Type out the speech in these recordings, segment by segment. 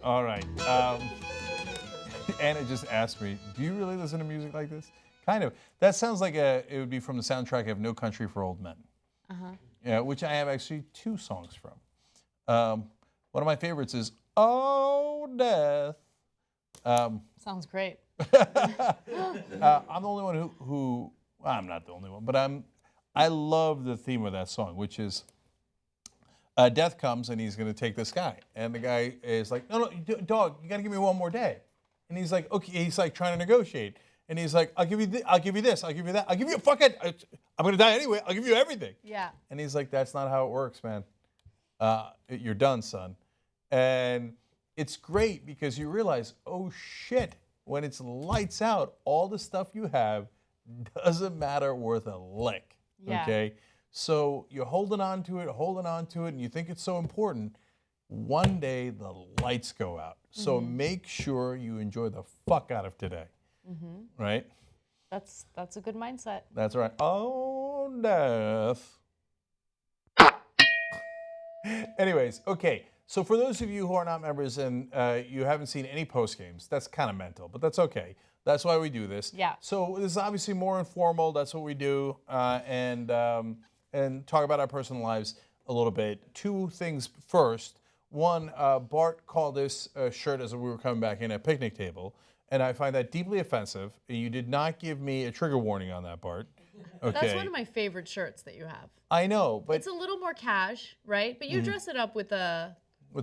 All right. Anna just asked me, do you really listen to music like this? Kind of. That sounds like it would be from the soundtrack of No Country for Old Men. Yeah, which I have actually 2 songs from. One of my favorites is Oh Death. Sounds great. I'm the only one who well, I'm not the only one, but I love the theme of that song, which is Death comes and he's going to take this guy, and the guy is like, no, dog, you got to give me one more day, and he's like, okay, he's like trying to negotiate, and he's like, I'll give you this, I'll give you that, I'll give you I'm going to die anyway, I'll give you everything. Yeah. And he's like, that's not how it works, man. You're done, son. And it's great because you realize, oh shit, when it's lights out, all the stuff you have doesn't matter worth a lick. Yeah. Okay? So you're holding on to it, and you think it's so important. One day the lights go out. So make sure you enjoy the fuck out of today. Right? That's a good mindset. That's right. Oh, death. Anyways, okay. So for those of you who are not members and you haven't seen any post games, that's kind of mental, but that's okay. That's why we do this. Yeah. So this is obviously more informal. That's what we do, and talk about our personal lives a little bit. 2 things first. One, Bart called this shirt as we were coming back in a picnic table, and I find that deeply offensive. You did not give me a trigger warning on that, Bart. Okay. That's one of my favorite shirts that you have. I know, but It's a little more cash, right? But you dress it up with a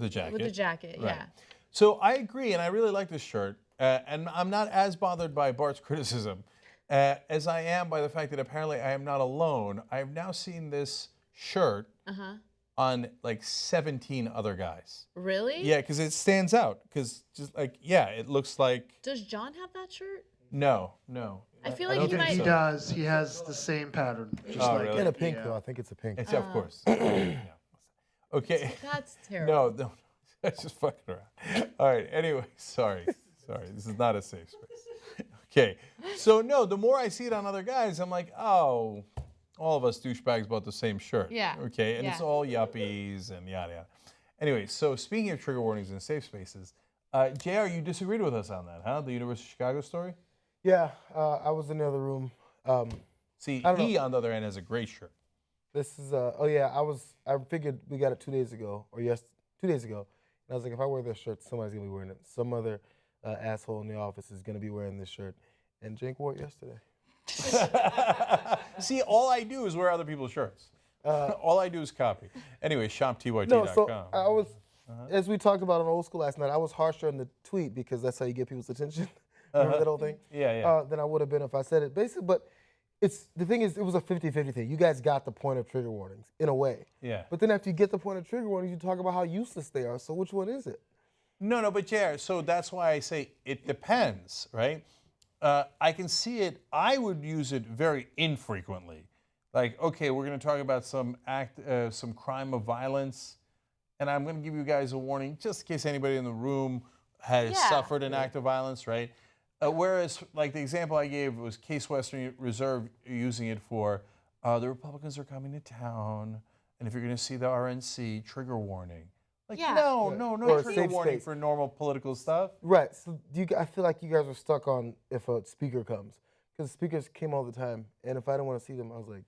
jacket. With a jacket, Right. yeah. So I agree, and I really like this shirt. And I'm not as bothered by Bart's criticism as I am by the fact that apparently I am not alone. I have now seen this shirt on like 17 other guys. Really? Yeah, because it stands out. Because just like, yeah, it looks like. Does John have that shirt? No. I feel like don't he think might. He so. does. He has the same pattern. Just Oh, like really? In a pink, yeah. though. I think it's a pink. It's, of course. Yeah. Okay. That's terrible. No, that's just fucking around. All right. Anyway, sorry. This is not a safe space. Okay. So no, the more I see it on other guys, I'm like, oh, all of us douchebags bought the same shirt. Yeah. Okay. And Yeah. it's all yuppies and yada yada. Anyway, so speaking of trigger warnings and safe spaces, JR, you disagreed with us on that, huh? The University of Chicago story. Yeah, I was in the other room. See, I don't he on the other end has a great shirt. This is I figured we got it 2 days ago, 2 days ago. And I was like, if I wear this shirt, somebody's gonna be wearing it. Some other asshole in the office is gonna be wearing this shirt. And Jake wore it yesterday. See, all I do is wear other people's shirts. All I do is copy. Anyway, shoptyt.com. No, so I was, as we talked about on Old School last night, I was harsher in the tweet because that's how you get people's attention. Remember that whole thing? Yeah. Than I would have been if I said it. Basically, but the thing is, it was a 50-50 thing. You guys got the point of trigger warnings, in a way. Yeah. But then after you get the point of trigger warnings, you talk about how useless they are. So which one is it? No, but JR, so that's why I say it depends, right? I can see it, I would use it very infrequently. Like, okay, we're gonna talk about some crime of violence, and I'm gonna give you guys a warning, just in case anybody in the room has suffered an act of violence, right? Whereas, like the example I gave was Case Western Reserve using it for the Republicans are coming to town, and if you're going to see the RNC, trigger warning. Like, no Or a trigger safe warning space. for normal political stuff. Right. So I feel like you guys are stuck on if a speaker comes. Because speakers came all the time, and if I didn't want to see them, I was like,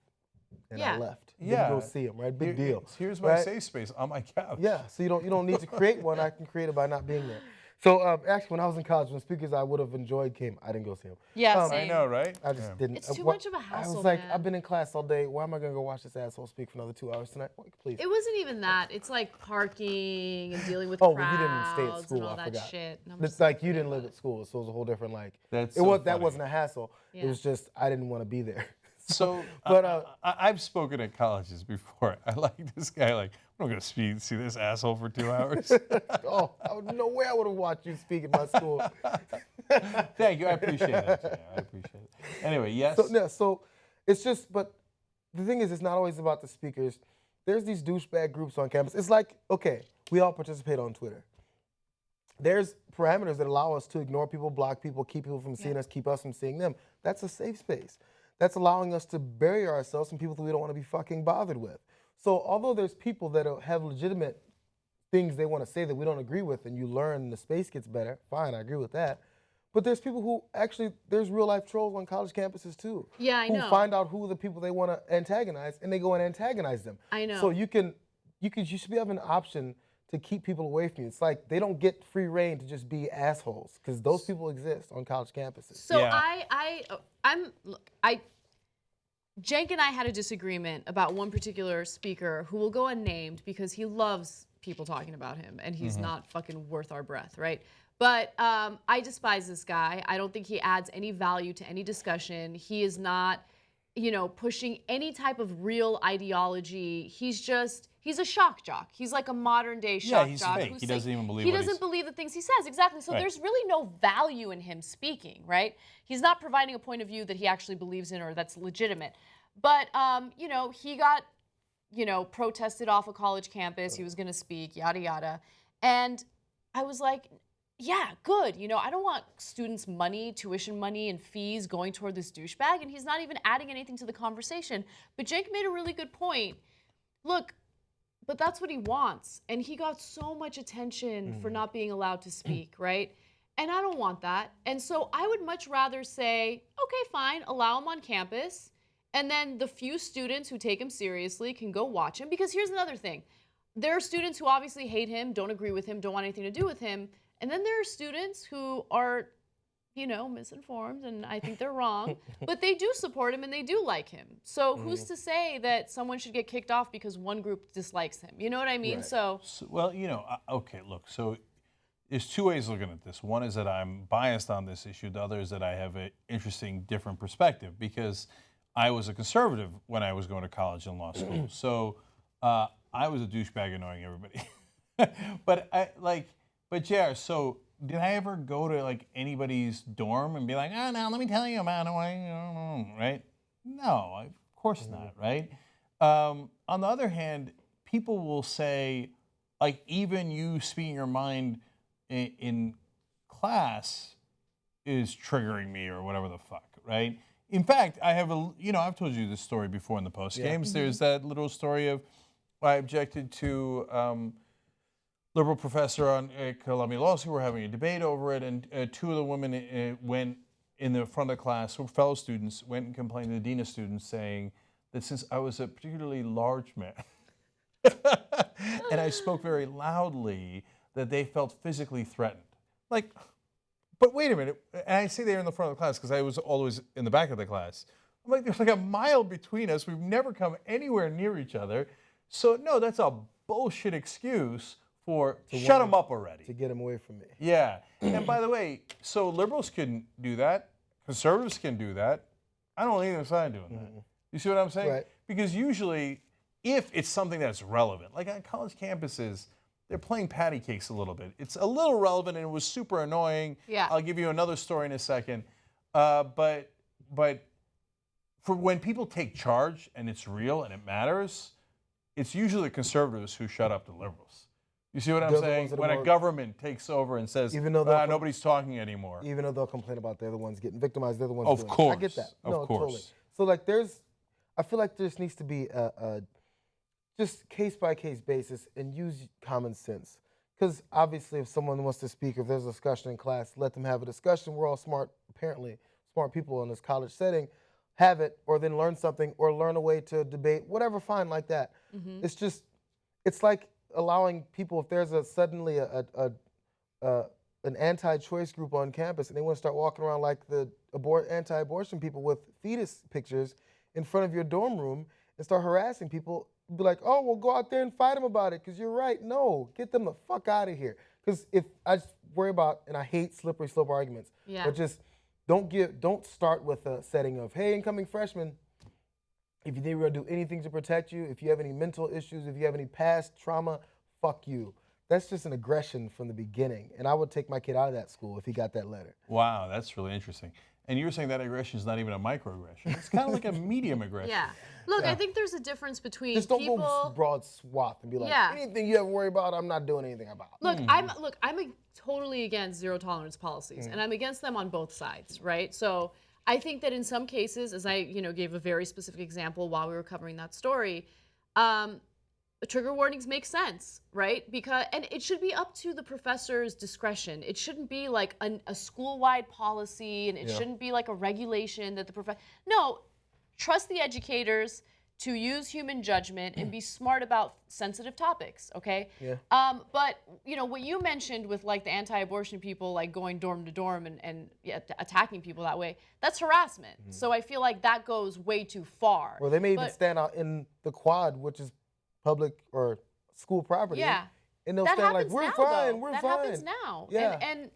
and I left. Yeah. Didn't go see them, right? Big deal. Here's my right? safe space on my couch. Yeah, so you don't need to create one. I can create it by not being there. So actually, when I was in college, when speakers I would have enjoyed came, I didn't go see them. Yeah, I same. know, right? I just didn't. It's too much of a I hassle, was like, man. I've been in class all day. Why am I gonna go watch this asshole speak for another 2 hours tonight? Like, please. It wasn't even that. It's like parking and dealing with Oh, well, crowds you didn't stay at and school. all I that forgot. shit. And I'm It's just like you didn't live at school, so it was a whole different like. That's it so was that funny. wasn't a hassle. Yeah. It was just I didn't want to be there. So, But I've spoken at colleges before. I like this guy. Like, I'm not going to see this asshole for 2 hours. oh, no way I would have watched you speak at my school. Thank you. I appreciate that. Jay. I appreciate it. Anyway, yes. So it's just, but the thing is, it's not always about the speakers. There's these douchebag groups on campus. It's like, okay, we all participate on Twitter. There's parameters that allow us to ignore people, block people, keep people from seeing us, keep us from seeing them. That's a safe space. That's allowing us to bury ourselves from people that we don't want to be fucking bothered with. So although there's people that have legitimate things they want to say that we don't agree with, and you learn and the space gets better. Fine, I agree with that. But there's people who actually, there's real life trolls on college campuses too. Yeah, I know. Who find out who the people they want to antagonize, and they go and antagonize them. I know. So you should be having an option to keep people away from you. It's like they don't get free reign to just be assholes, because those people exist on college campuses. So Yeah. Cenk and I had a disagreement about one particular speaker who will go unnamed because he loves people talking about him and he's not fucking worth our breath, right? But I despise this guy. I don't think he adds any value to any discussion. He is not, pushing any type of real ideology. He's a shock jock. He's like a modern day shock he's jock. fake. He doesn't even believe He what doesn't he's- believe the things he says. Exactly. So Right. there's really no value in him speaking, right? He's not providing a point of view that he actually believes in or that's legitimate. But, he got, protested off a college campus. He was going to speak, yada, yada. And I was like, yeah, good. I don't want students' money, tuition money, and fees going toward this douchebag, and he's not even adding anything to the conversation. But Cenk made a really good point. Look, but that's what he wants. And he got so much attention for not being allowed to speak, right? And I don't want that. And so I would much rather say, okay, fine, allow him on campus. And then the few students who take him seriously can go watch him. Because here's another thing. There are students who obviously hate him, don't agree with him, don't want anything to do with him. And then there are students who are, misinformed, and I think they're wrong, but they do support him and they do like him. So who's to say that someone should get kicked off because one group dislikes him? You know what I mean? Right. So Well, okay, look, so there's two ways of looking at this. One is that I'm biased on this issue. The other is that I have an interesting, different perspective because I was a conservative when I was going to college and law school. So I was a douchebag annoying everybody. But JR, so did I ever go to anybody's dorm and be like, oh, no, let me tell you about right? No, of course not, right? On the other hand, people will say, even you speaking your mind in class is triggering me or whatever the fuck, right? In fact, I have I've told you this story before in the post games. There's that little story of I objected to liberal professor on Columbia Law School. We're having a debate over it, and two of the women went in the front of the class, fellow students, went and complained to the dean of students saying that since I was a particularly large man, and I spoke very loudly, that they felt physically threatened. But wait a minute, and I say they're in the front of the class because I was always in the back of the class. I'm like, there's a mile between us. We've never come anywhere near each other. So no, that's a bullshit excuse for shut them up already. To get them away from me. Yeah. And by the way, so liberals can do that. Conservatives can do that. I don't think there's side doing that. You see what I'm saying? Right. Because usually, if it's something that's relevant, like on college campuses, they're playing patty cakes a little bit. It's a little relevant and it was super annoying. Yeah. I'll give you another story in a second. But for when people take charge and it's real and it matters, it's usually the conservatives who shut up the liberals. You see what I'm They're the saying? ones that are When a more- government takes over and says, Even though they're nobody's talking anymore. Even though they'll complain about they're the ones getting victimized, they're the ones Of doing it. course. I get that. Of No, course. totally. So I feel like there just needs to be a just case-by-case basis and use common sense. Because obviously if someone wants to speak, if there's a discussion in class, let them have a discussion. We're all smart, apparently, smart people in this college setting. Have it, or then learn something, or learn a way to debate, whatever, fine, like that. It's just, it's like allowing people, if there's suddenly an anti-choice group on campus and they want to start walking around like the anti-abortion people with fetus pictures in front of your dorm room and start harassing people, be like, oh, well, go out there and fight them about it because you're right. No, get them the fuck out of here. Because if I just worry about, and I hate slippery slope arguments, Yeah. but just don't start with a setting of, hey, incoming freshmen, if you think we're gonna do anything to protect you, if you have any mental issues, if you have any past trauma, fuck you. That's just an aggression from the beginning. And I would take my kid out of that school if he got that letter. Wow, that's really interesting. And you're saying that aggression is not even a microaggression. It's kind of like a medium aggression. yeah. Look, I think there's a difference between Just don't people. go broad swath and be like, Yeah. anything you ever worry about, I'm not doing anything about. Look, I'm totally against zero tolerance policies, and I'm against them on both sides, right? So I think that in some cases, as I gave a very specific example while we were covering that story, trigger warnings make sense, right? And it should be up to the professor's discretion. It shouldn't be like a school-wide policy, and it shouldn't be like a regulation that the professor. No, trust the educators to use human judgment and be smart about sensitive topics, okay? Yeah. But what you mentioned with like the anti-abortion people like going dorm to dorm and attacking people that way, that's harassment. So I feel like that goes way too far. Well, they may even stand out in the quad, which is public or school property. Yeah. And they'll That stand like, happens we're now, fine, though. we're that fine. happens now. Yeah. And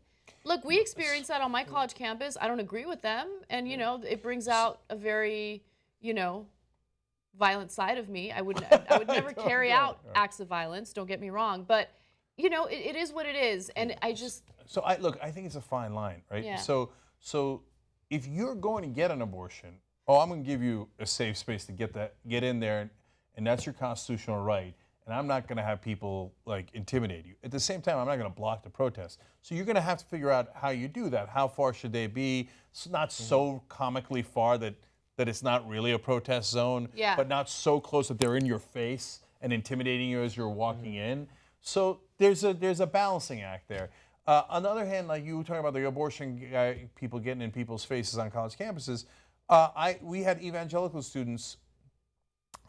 look, we experienced that on my college campus. I don't agree with them. And, it brings out a very, violent side of me. I would never carry out acts of violence, don't get me wrong. But, it is what it is. And I just. So I think it's a fine line, right? Yeah. So if you're going to get an abortion, I'm going to give you a safe space to get in there, and that's your constitutional right. And I'm not going to have people like intimidate you. At the same time, I'm not going to block the protest. So you're going to have to figure out how you do that. How far should they be? It's not so comically far that it's not really a protest zone, but not so close that they're in your face and intimidating you as you're walking in. So there's a balancing act there. On the other hand, like you were talking about the abortion people getting in people's faces on college campuses, we had evangelical students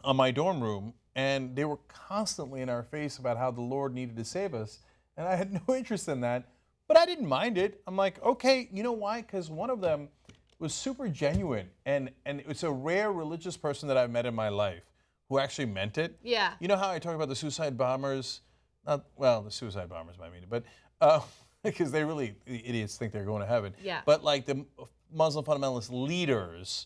on my dorm room, and they were constantly in our face about how the Lord needed to save us, and I had no interest in that, but I didn't mind it. I'm like, okay, you know why? Because one of them was super genuine, and it's a rare religious person that I've met in my life who actually meant it. Yeah. You know how I talk about the suicide bombers? The suicide bombers might mean it, but because they really, the idiots think they're going to heaven. Yeah. But like the Muslim fundamentalist leaders,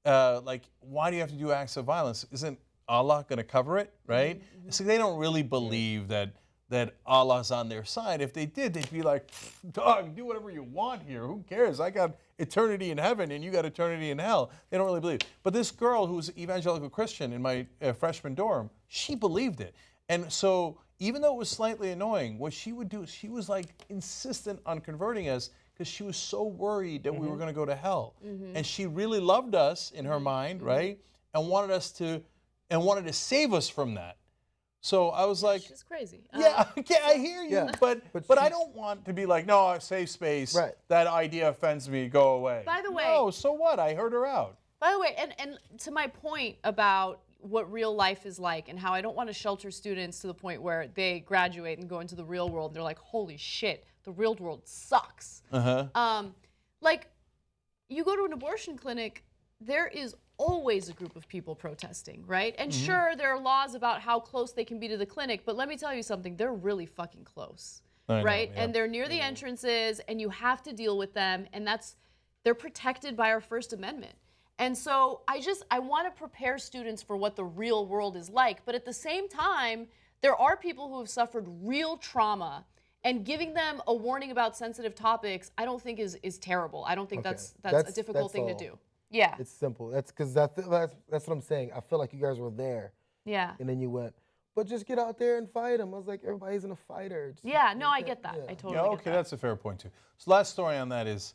like, why do you have to do acts of violence? Isn't Allah going to cover it, right? So they don't really believe that Allah's on their side. If they did, they'd be like, dog, do whatever you want here. Who cares? I got eternity in heaven and you got eternity in hell. They don't really believe. But this girl who was an evangelical Christian in my freshman dorm, she believed it. And so even though it was slightly annoying, what she would do is she was like insistent on converting us because she was so worried that we were going to go to hell. And she really loved us in her mind, right? And wanted to save us from that. So I was like, She's crazy. yeah, I hear you, but I don't want to be like, no, safe space. Right. That idea offends me. Go away. By the way, no, so what? I heard her out. By the way, and to my point about what real life is like and how I don't want to shelter students to the point where they graduate and go into the real world and they're like, holy shit, the real world sucks. Like, you go to an abortion clinic, there is always a group of people protesting, right? And sure, there are laws about how close they can be to the clinic, but let me tell you something, they're really fucking close, right? Yeah. And they're near the entrances, and you have to deal with them, and they're protected by our First Amendment. And so I want to prepare students for what the real world is like, but at the same time, there are people who have suffered real trauma, and giving them a warning about sensitive topics, I don't think is terrible. I don't think that's a difficult thing to do. Yeah. It's simple. That's because that's what I'm saying. I feel like you guys were there. Yeah. And then you went, but just get out there and fight them. I was like, everybody isn't a fighter. Just I get that. Yeah. I totally Yeah, get okay, that. that's a fair point too. So last story on that is,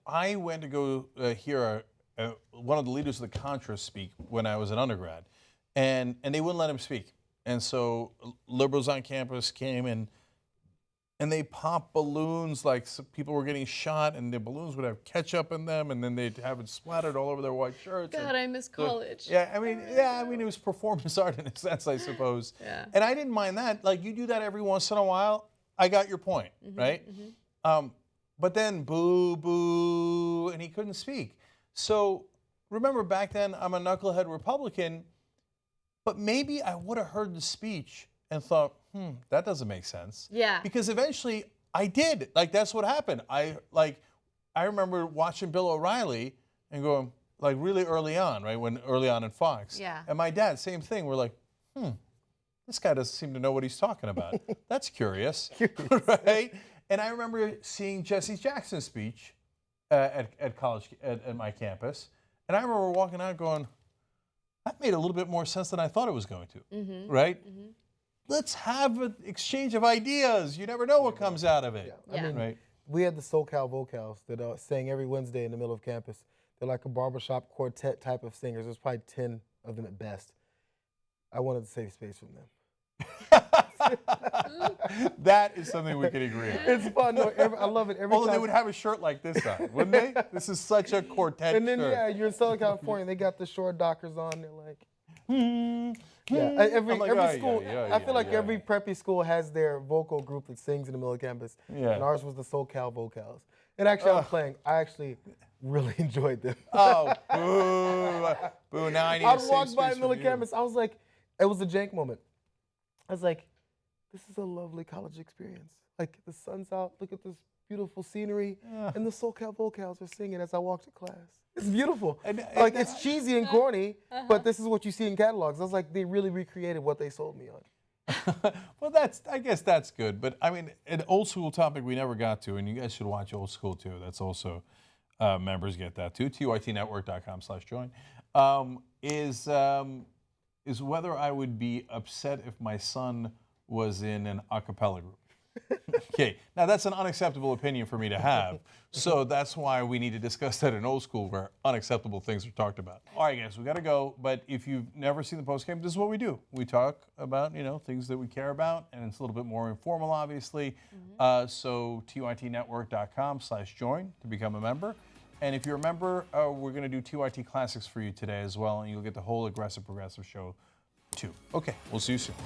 I went to go hear one of the leaders of the Contra speak when I was an undergrad, and they wouldn't let him speak. And so liberals on campus came and they popped balloons like people were getting shot, and the balloons would have ketchup in them, and then they'd have it splattered all over their white shirts. God, I miss college. Yeah, I mean, it was performance art in a sense, I suppose. Yeah. And I didn't mind that. Like, you do that every once in a while, I got your point, right? But then boo, boo, and he couldn't speak. So remember back then, I'm a knucklehead Republican, but maybe I would have heard the speech and thought, that doesn't make sense. Yeah. Because eventually I did. Like, that's what happened. I remember watching Bill O'Reilly and going, like, really early on, right? Early on in Fox. Yeah. And my dad, same thing. We're like, this guy doesn't seem to know what he's talking about. That's curious. Right? And I remember seeing Jesse Jackson's speech at college, at my campus. And I remember walking out going, that made a little bit more sense than I thought it was going to. Right? Let's have an exchange of ideas. You never know what comes out of it. Yeah. I mean, Right. we had the SoCal vocals that sang every Wednesday in the middle of campus. They're like a barbershop quartet type of singers. There's probably 10 of them at best. I wanted a safe space from them. That is something we can agree on. It's fun. No, I love it. Every Although they time. would have a shirt like this on, wouldn't they? This is such a quartet And then shirt. yeah, you're in Southern California. They got the short Dockers on. They're like, yeah. I'm Every like, school. yeah, I feel like yeah. every preppy school has their vocal group that sings in the middle of campus. Yeah. And ours was the SoCal Vocals. And actually, I actually really enjoyed them. Oh, boo. Boo, now I need I a safe walked by space the middle from of you. campus. I was like, it was a jank moment. I was like, this is a lovely college experience. Like, the sun's out, look at this beautiful scenery, and the SoCal Vocals are singing as I walk to class. It's beautiful. And like, it's cheesy and corny, but this is what you see in catalogs. I was like, they really recreated what they sold me on. Well, I guess that's good. But I mean, an old school topic we never got to, and you guys should watch Old School too. That's also, members get that too. TYTnetwork.com/join. Is whether I would be upset if my son was in an a cappella group. Okay, now that's an unacceptable opinion for me to have. So that's why we need to discuss that in Old School where unacceptable things are talked about. All right, guys, we got to go. But if you've never seen the postgame, this is what we do. We talk about, things that we care about, and it's a little bit more informal, obviously. So tytnetwork.com/join to become a member. And if you're a member, we're going to do TYT Classics for you today as well, and you'll get the whole Aggressive Progressive show too. Okay, we'll see you soon.